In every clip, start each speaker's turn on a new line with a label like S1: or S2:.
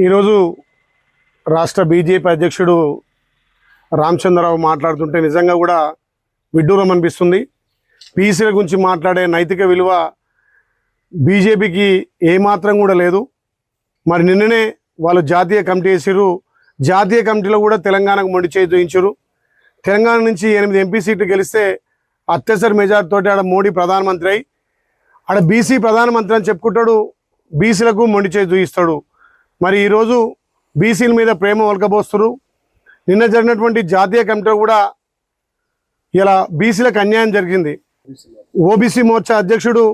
S1: ఈరోజు రాష్ట్ర బీజేపీ అధ్యక్షుడు రామచంద్రరావు మాట్లాడుతుంటే నిజంగా కూడా విడ్డూరం అనిపిస్తుంది. బీసీల గురించి మాట్లాడే నైతిక విలువ బీజేపీకి ఏమాత్రం కూడా లేదు. మరి నిన్ననే వాళ్ళు జాతీయ కమిటీ వేసారు. జాతీయ కమిటీలో కూడా తెలంగాణకు మొండి చేయి చూయించారు. తెలంగాణ నుంచి 8 ఎంపీ సీట్లు గెలిస్తే అత్యవసర మెజార్టీ తోటి ఆడ మోడీ ప్రధానమంత్రి అయి ఆడ బీసీ ప్రధానమంత్రి అని చెప్పుకుంటాడు. బీసీలకు మొండి చేయి చూయిస్తాడు. మరి ఈరోజు బీసీల మీద ప్రేమ ఒలకబోస్తున్నారు. నిన్న జరిగినటువంటి జాతీయ కమిటీలో కూడా ఇలా బీసీలకు అన్యాయం జరిగింది. ఓబీసీ మోర్చా అధ్యక్షుడు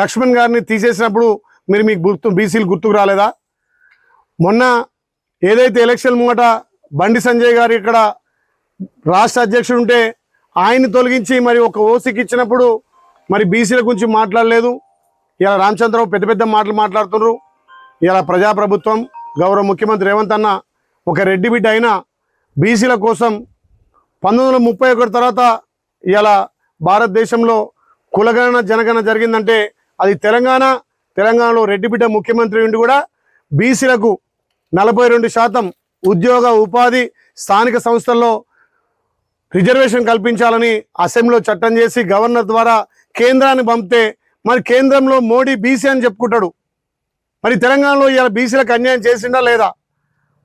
S1: లక్ష్మణ్ గారిని తీసేసినప్పుడు మీకు బీసీలు గుర్తుకు రాలేదా? మొన్న ఏదైతే ఎలక్షన్ ముంగట బండి సంజయ్ గారు ఇక్కడ రాష్ట్ర అధ్యక్షుడు ఉంటే ఆయన్ని తొలగించి మరి ఒక ఓసీకి ఇచ్చినప్పుడు మరి బీసీల గురించి మాట్లాడలేదు. ఇలా రామచంద్రరావు పెద్ద పెద్ద మాటలు మాట్లాడుతున్నారు. ఇలా ప్రజాప్రభుత్వం గౌరవ ముఖ్యమంత్రి రేవంత్ అన్న ఒక రెడ్డి బిడ్డ అయినా బీసీల కోసం 1931 తర్వాత ఇలా భారతదేశంలో కులగణన జనగణన జరిగిందంటే అది తెలంగాణలో రెడ్డి బిడ్డ ముఖ్యమంత్రి ఉండి కూడా బీసీలకు 42% ఉద్యోగ ఉపాధి స్థానిక సంస్థల్లో రిజర్వేషన్ కల్పించాలని అసెంబ్లీలో చట్టం చేసి గవర్నర్ ద్వారా కేంద్రాన్ని పంపితే మరి కేంద్రంలో మోడీ బీసీ అని చెప్పుకుంటాడు. మరి తెలంగాణలో ఇలా బీసీలకు అన్యాయం చేసిండా లేదా?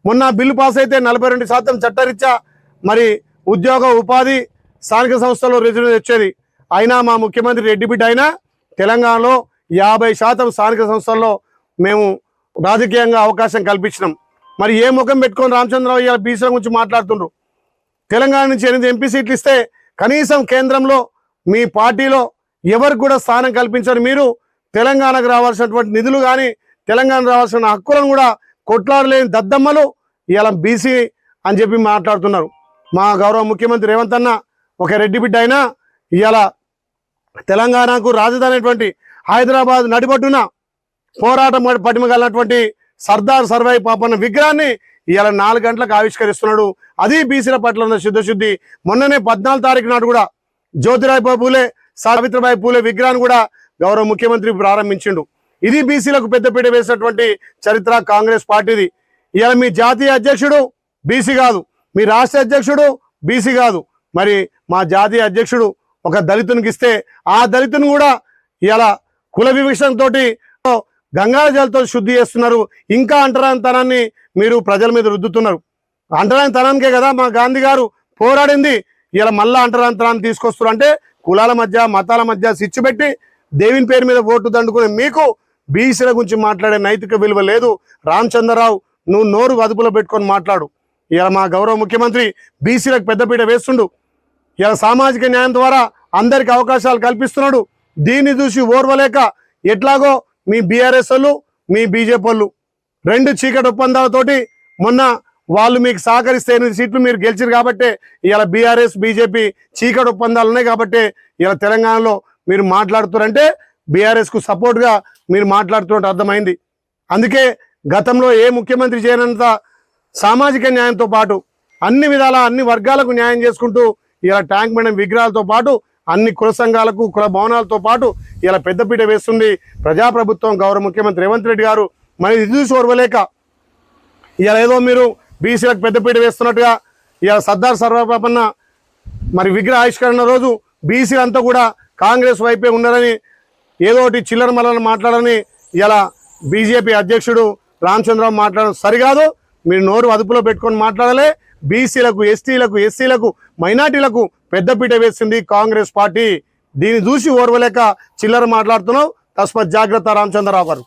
S1: మొన్న బిల్లు పాస్ అయితే 42% చట్టరీత్యా మరి ఉద్యోగ ఉపాధి స్థానిక సంస్థల్లో రిజర్వేషన్ వచ్చేది. అయినా మా ముఖ్యమంత్రి రెడ్డి బిడ్డ అయినా తెలంగాణలో 50% స్థానిక సంస్థల్లో మేము రాజకీయంగా అవకాశం కల్పించినాం. మరి ఏ ముఖం పెట్టుకొని రామచంద్రరావు ఇలా బీసీల గురించి మాట్లాడుతుండ్రు? తెలంగాణ నుంచి 8 ఎంపీ సీట్లు ఇస్తే కనీసం కేంద్రంలో మీ పార్టీలో ఎవరికి కూడా స్థానం కల్పించరు. మీరు తెలంగాణకు రావాల్సినటువంటి నిధులు కానీ తెలంగాణ రావాల్సిన హక్కులను కూడా కొట్లాడలేని దద్దమ్మలు ఇలా బీసీ అని చెప్పి మాట్లాడుతున్నారు. మా గౌరవ ముఖ్యమంత్రి రేవంత్ అన్న ఒక రెడ్డి బిడ్డ అయినా ఇలా తెలంగాణకు రాజధాని అయినటువంటి హైదరాబాద్ నడిబొడ్డున పోరాటం పటిమగలటువంటి సర్దార్ సర్వాయి పాపన్న విగ్రహాన్ని ఇలా 4 గంటలకు ఆవిష్కరిస్తున్నాడు. అది బీసీల పట్ల ఉన్న శుద్ధశుద్ధి. మొన్ననే 14 తారీఖు నాడు కూడా జ్యోతిరావు పూలే సావిత్రిబాయి పూలే విగ్రహాన్ని కూడా గౌరవ ముఖ్యమంత్రి ప్రారంభించిండు. ఇది బీసీలకు పెద్దపీట వేసినటువంటి చరిత్ర కాంగ్రెస్ పార్టీది. ఇలా మీ జాతీయ అధ్యక్షుడు బీసీ కాదు, మీ రాష్ట్ర అధ్యక్షుడు బీసీ కాదు. మరి మా జాతీయ అధ్యక్షుడు ఒక దళితునికి ఇస్తే ఆ దళితుని కూడా ఇలా కుల వివక్షణతో గంగాజలతో శుద్ధి చేస్తున్నారు. ఇంకా అంటరానితనాన్ని మీరు ప్రజల మీద రుద్దుతున్నారు. అంటరానితనానికే కదా మా గాంధీ గారు పోరాడింది. ఇలా మళ్ళా అంటరానితనాన్ని తీసుకొస్తున్నారు. అంటే కులాల మధ్య మతాల మధ్య సిచ్చు పెట్టి దేవుని పేరు మీద ఓటు దండుకునే మీకు బీసీల గురించి మాట్లాడే నైతిక విలువ లేదు. రామచంద్రరావు నువ్వు నోరు అదుపులో పెట్టుకొని మాట్లాడు. ఇలా మా గౌరవ ముఖ్యమంత్రి బీసీలకు పెద్దపీట వేస్తుండు. ఇలా సామాజిక న్యాయం ద్వారా అందరికి అవకాశాలు కల్పిస్తున్నాడు. దీన్ని చూసి ఓర్వలేక ఎట్లాగో మీ బీఆర్ఎస్ వాళ్ళు మీ బీజేపీ వాళ్ళు 2 చీకటి ఒప్పందాలతోటి మొన్న వాళ్ళు మీకు సహకరిస్తే 8 సీట్లు మీరు గెలిచారు కాబట్టి ఇలా బీఆర్ఎస్ బీజేపీ చీకటి ఒప్పందాలు ఉన్నాయి కాబట్టి ఇలా తెలంగాణలో మీరు మాట్లాడుతున్నారంటే బీఆర్ఎస్కు సపోర్ట్గా మీరు మాట్లాడుతున్నట్టు అర్థమైంది. అందుకే గతంలో ఏ ముఖ్యమంత్రి చేయనంత సామాజిక న్యాయంతో పాటు అన్ని విధాల అన్ని వర్గాలకు న్యాయం చేసుకుంటూ ఇలా ట్యాంక్ బండ్ విగ్రహాలతో పాటు అన్ని కుల సంఘాలకు కుల భవనాలతో పాటు ఇలా పెద్దపీట వేస్తుంది ప్రజాప్రభుత్వం గౌరవ ముఖ్యమంత్రి రేవంత్ రెడ్డి గారు. మరి ఇది చూసి ఓర్వలేక ఇలా ఏదో మీరు బీసీలకు పెద్దపీట వేస్తున్నట్టుగా ఇలా సర్దార్ సర్వపాపన్న మరి విగ్రహ ఆవిష్కరణ రోజు బీసీలంతా కూడా కాంగ్రెస్ వైపే ఉన్నారని ఏదో ఒకటి చిల్లర మల్లన మాట్లాడని ఇలా బీజేపీ అధ్యక్షుడు రామచంద్రరావు మాట్లాడడం సరికాదు. మీరు నోరు అదుపులో పెట్టుకొని మాట్లాడాలి. బీసీలకు ఎస్టీలకు ఎస్సీలకు మైనార్టీలకు పెద్దపీట వేసింది కాంగ్రెస్ పార్టీ. దీన్ని చూసి ఓర్వలేక చిల్లర మాట్లాడుతున్నావు. తస్మత్ జాగ్రత్త రామచంద్రరావు గారు.